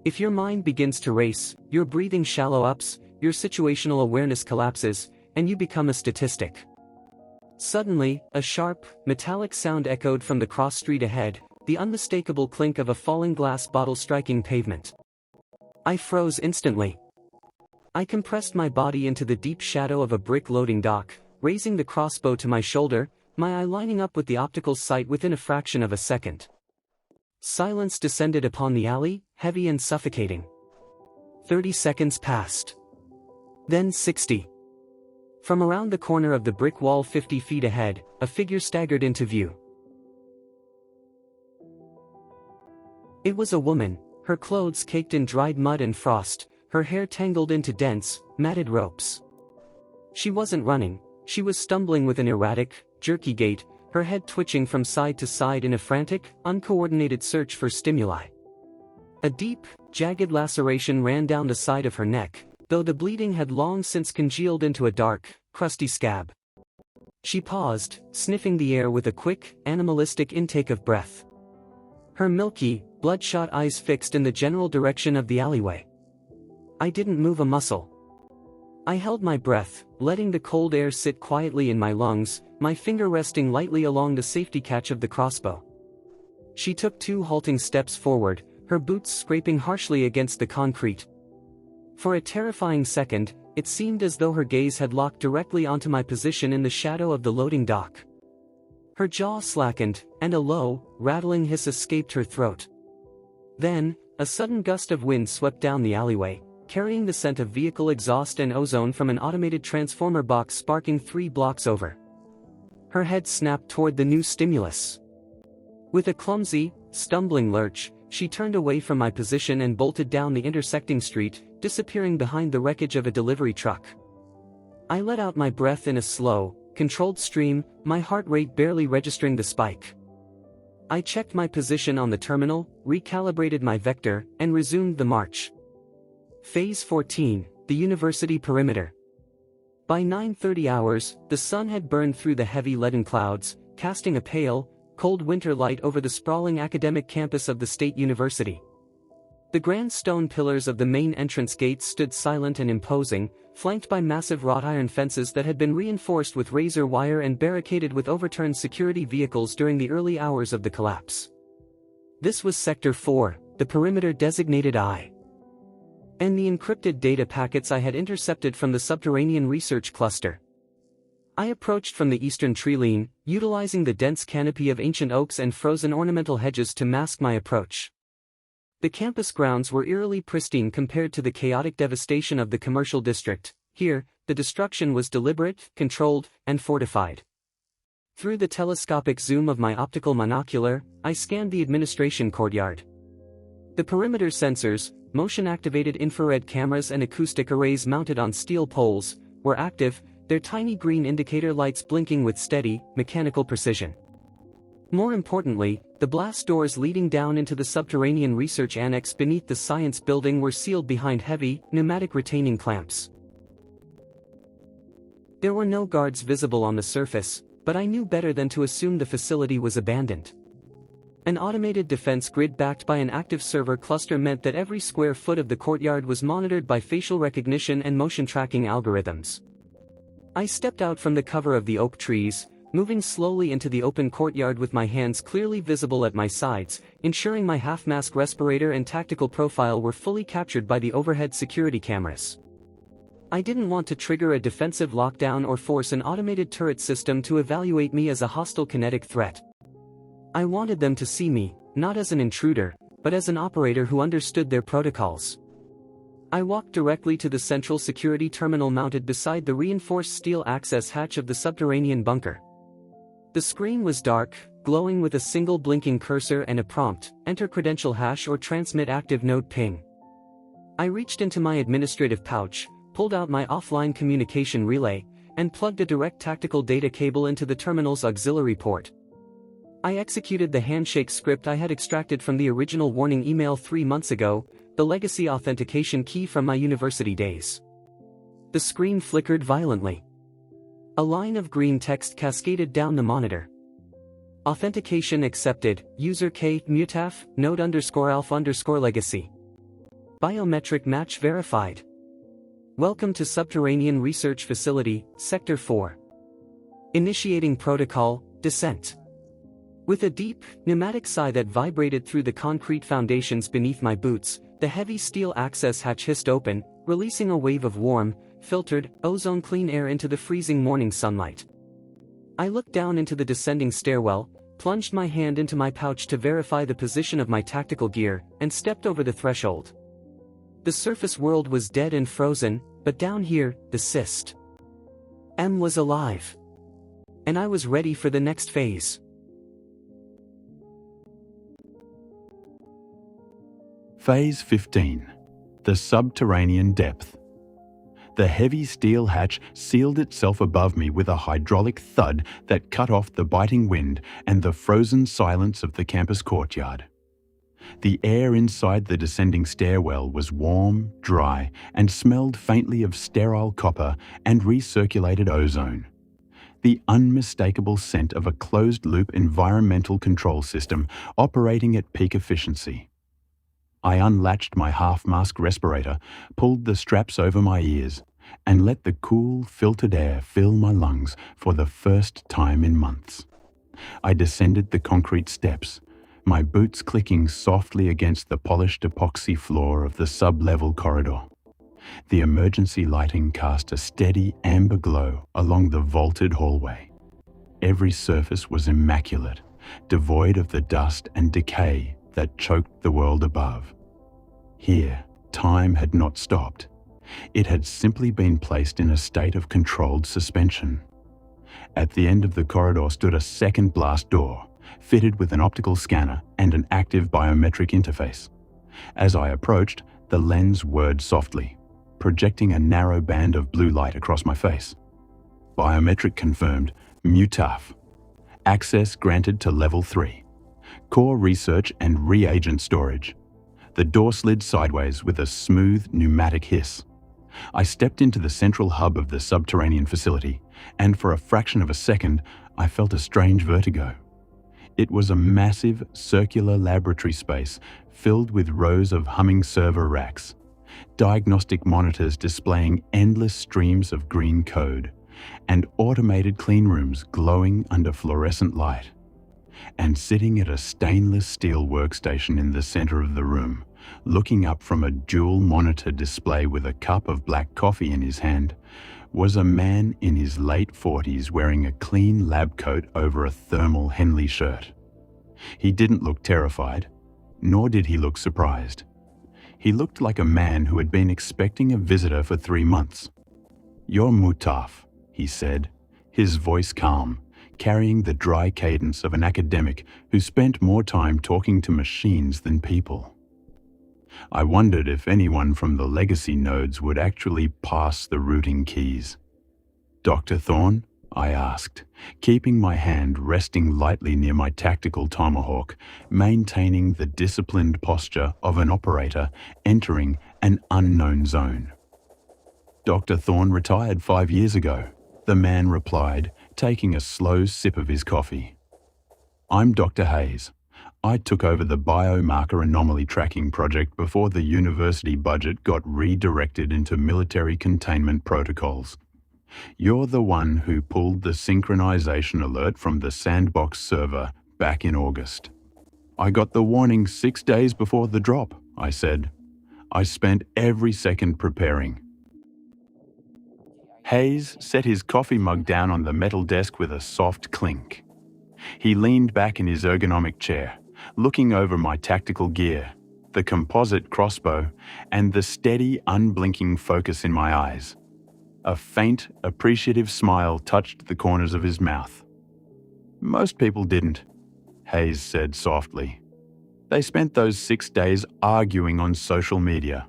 S2: If your mind begins to race, your breathing shallow ups, your situational awareness collapses, and you become a statistic. Suddenly, a sharp, metallic sound echoed from the cross street ahead, the unmistakable clink of a falling glass bottle striking pavement. I froze instantly. I compressed my body into the deep shadow of a brick loading dock, raising the crossbow to my shoulder, my eye lining up with the optical sight within a fraction of a second. Silence descended upon the alley, heavy and suffocating. 30 seconds passed. Then 60. From around the corner of the brick wall 50 feet ahead, a figure staggered into view. It was a woman, her clothes caked in dried mud and frost, her hair tangled into dense, matted ropes. She wasn't running, she was stumbling with an erratic, jerky gait, her head twitching from side to side in a frantic, uncoordinated search for stimuli. A deep, jagged laceration ran down the side of her neck, though the bleeding had long since congealed into a dark, crusty scab. She paused, sniffing the air with a quick, animalistic intake of breath. Her milky, bloodshot eyes fixed in the general direction of the alleyway. I didn't move a muscle. I held my breath, letting the cold air sit quietly in my lungs, my finger resting lightly along the safety catch of the crossbow. She took 2 halting steps forward, her boots scraping harshly against the concrete. For a terrifying second, it seemed as though her gaze had locked directly onto my position in the shadow of the loading dock. Her jaw slackened, and a low, rattling hiss escaped her throat. Then, a sudden gust of wind swept down the alleyway, carrying the scent of vehicle exhaust and ozone from an automated transformer box sparking 3 blocks over. Her head snapped toward the new stimulus. With a clumsy, stumbling lurch, she turned away from my position and bolted down the intersecting street, disappearing behind the wreckage of a delivery truck. I let out my breath in a slow, controlled stream, my heart rate barely registering the spike. I checked my position on the terminal, recalibrated my vector, and resumed the march. Phase 14, the University Perimeter. By 9:30 hours, the sun had burned through the heavy leaden clouds, casting a pale, cold winter light over the sprawling academic campus of the State University. The grand stone pillars of the main entrance gates stood silent and imposing, flanked by massive wrought iron fences that had been reinforced with razor wire and barricaded with overturned security vehicles during the early hours of the collapse. This was Sector 4, the perimeter designated I. And the encrypted data packets I had intercepted from the subterranean research cluster. I approached from the eastern tree line, utilizing the dense canopy of ancient oaks and frozen ornamental hedges to mask my approach. The campus grounds were eerily pristine compared to the chaotic devastation of the commercial district. Here, the destruction was deliberate, controlled, and fortified. Through the telescopic zoom of my optical monocular, I scanned the administration courtyard. The perimeter sensors, motion-activated infrared cameras and acoustic arrays mounted on steel poles, were active, their tiny green indicator lights blinking with steady, mechanical precision. More importantly, the blast doors leading down into the subterranean research annex beneath the science building were sealed behind heavy, pneumatic retaining clamps. There were no guards visible on the surface, but I knew better than to assume the facility was abandoned. An automated defense grid backed by an active server cluster meant that every square foot of the courtyard was monitored by facial recognition and motion tracking algorithms. I stepped out from the cover of the oak trees, moving slowly into the open courtyard with my hands clearly visible at my sides, ensuring my half-mask respirator and tactical profile were fully captured by the overhead security cameras. I didn't want to trigger a defensive lockdown or force an automated turret system to evaluate me as a hostile kinetic threat. I wanted them to see me, not as an intruder, but as an operator who understood their protocols. I walked directly to the central security terminal mounted beside the reinforced steel access hatch of the subterranean bunker. The screen was dark, glowing with a single blinking cursor and a prompt, enter credential hash or transmit active node ping. I reached into my administrative pouch, pulled out my offline communication relay, and plugged a direct tactical data cable into the terminal's auxiliary port. I executed the handshake script I had extracted from the original warning email 3 months ago, the legacy authentication key from my university days. The screen flickered violently. A line of green text cascaded down the monitor. Authentication accepted, user K, mutaf, node_alpha_legacy. Biometric match verified. Welcome to Subterranean Research Facility, Sector 4. Initiating protocol, descent. With a deep, pneumatic sigh that vibrated through the concrete foundations beneath my boots, the heavy steel access hatch hissed open, releasing a wave of warm, filtered, ozone-clean air into the freezing morning sunlight. I looked down into the descending stairwell, plunged my hand into my pouch to verify the position of my tactical gear, and stepped over the threshold. The surface world was dead and frozen, but down here, the cyst M was alive. And I was ready for the next phase.
S3: Phase 15. The Subterranean Depth. The heavy steel hatch sealed itself above me with a hydraulic thud that cut off the biting wind and the frozen silence of the campus courtyard. The air inside the descending stairwell was warm, dry, and smelled faintly of sterile copper and recirculated ozone. The unmistakable scent of a closed-loop environmental control system operating at peak efficiency. I unlatched my half-mask respirator, pulled the straps over my ears, and let the cool, filtered air fill my lungs for the first time in months. I descended the concrete steps, my boots clicking softly against the polished epoxy floor of the sub-level corridor. The emergency lighting cast a steady amber glow along the vaulted hallway. Every surface was immaculate, devoid of the dust and decay that choked the world above. Here, time had not stopped. It had simply been placed in a state of controlled suspension. At the end of the corridor stood a second blast door, fitted with an optical scanner and an active biometric interface. As I approached, the lens whirred softly, projecting a narrow band of blue light across my face. Biometric confirmed, mutaf. Access granted to Level 3. Core research and reagent storage. The door slid sideways with a smooth pneumatic hiss. I stepped into the central hub of the subterranean facility, and for a fraction of a second, I felt a strange vertigo. It was a massive, circular laboratory space filled with rows of humming server racks, diagnostic monitors displaying endless streams of green code, and automated cleanrooms glowing under fluorescent light. And sitting at a stainless steel workstation in the center of the room, looking up from a dual monitor display with a cup of black coffee in his hand, was a man in his late 40s wearing a clean lab coat over a thermal Henley shirt. He didn't look terrified, nor did he look surprised. He looked like a man who had been expecting a visitor for 3 months. "You're Mutaf," he said, his voice calm, carrying the dry cadence of an academic who spent more time talking to machines than people. I wondered if anyone from the legacy nodes would actually pass the routing keys. "Dr. Thorne?" I asked, keeping my hand resting lightly near my tactical tomahawk, maintaining the disciplined posture of an operator entering an unknown zone. "Dr. Thorne retired 5 years ago," the man replied, taking a slow sip of his coffee. "I'm Dr. Hayes. I took over the biomarker anomaly tracking project before the university budget got redirected into military containment protocols. You're the one who pulled the synchronization alert from the sandbox server back in August." "I got the warning 6 days before the drop," I said. "I spent every second preparing." Hayes set his coffee mug down on the metal desk with a soft clink. He leaned back in his ergonomic chair, looking over my tactical gear, the composite crossbow, and the steady, unblinking focus in my eyes. A faint, appreciative smile touched the corners of his mouth. "Most people didn't," Hayes said softly. "They spent those 6 days arguing on social media,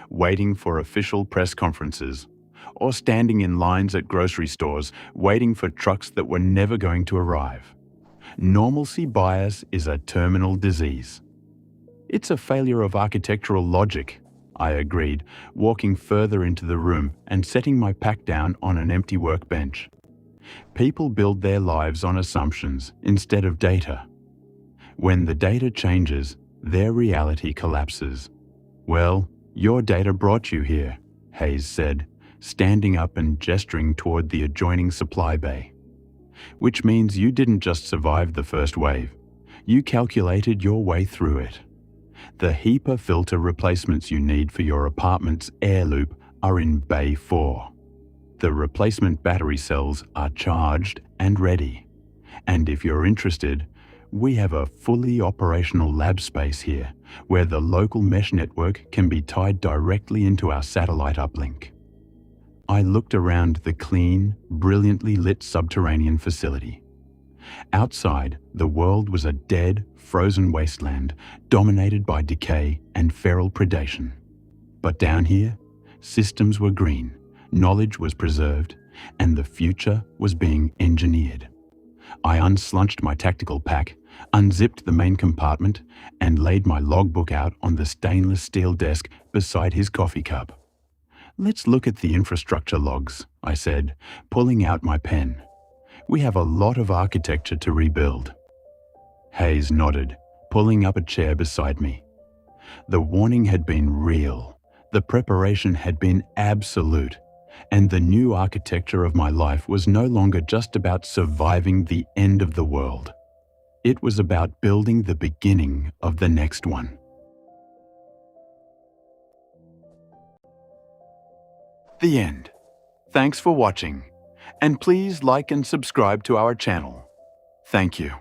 S3: waiting for official press conferences, or standing in lines at grocery stores waiting for trucks that were never going to arrive. Normalcy bias is a terminal disease." "It's a failure of architectural logic," I agreed, walking further into the room and setting my pack down on an empty workbench. "People build their lives on assumptions instead of data. When the data changes, their reality collapses." "Well, your data brought you here," Hayes said, standing up and gesturing toward the adjoining supply bay. "Which means you didn't just survive the first wave. You calculated your way through it. The HEPA filter replacements you need for your apartment's air loop are in Bay 4. The replacement battery cells are charged and ready. And if you're interested, we have a fully operational lab space here where the local mesh network can be tied directly into our satellite uplink." I looked around the clean, brilliantly lit subterranean facility. Outside, the world was a dead, frozen wasteland dominated by decay and feral predation. But down here, systems were green, knowledge was preserved, and the future was being engineered. I unslunched my tactical pack, unzipped the main compartment, and laid my logbook out on the stainless steel desk beside his coffee cup. "Let's look at the infrastructure logs," I said, pulling out my pen. "We have a lot of architecture to rebuild." Hayes nodded, pulling up a chair beside me. The warning had been real, the preparation had been absolute, and the new architecture of my life was no longer just about surviving the end of the world. It was about building the beginning of the next one. The end. Thanks for watching, and please like and subscribe to our channel. Thank you.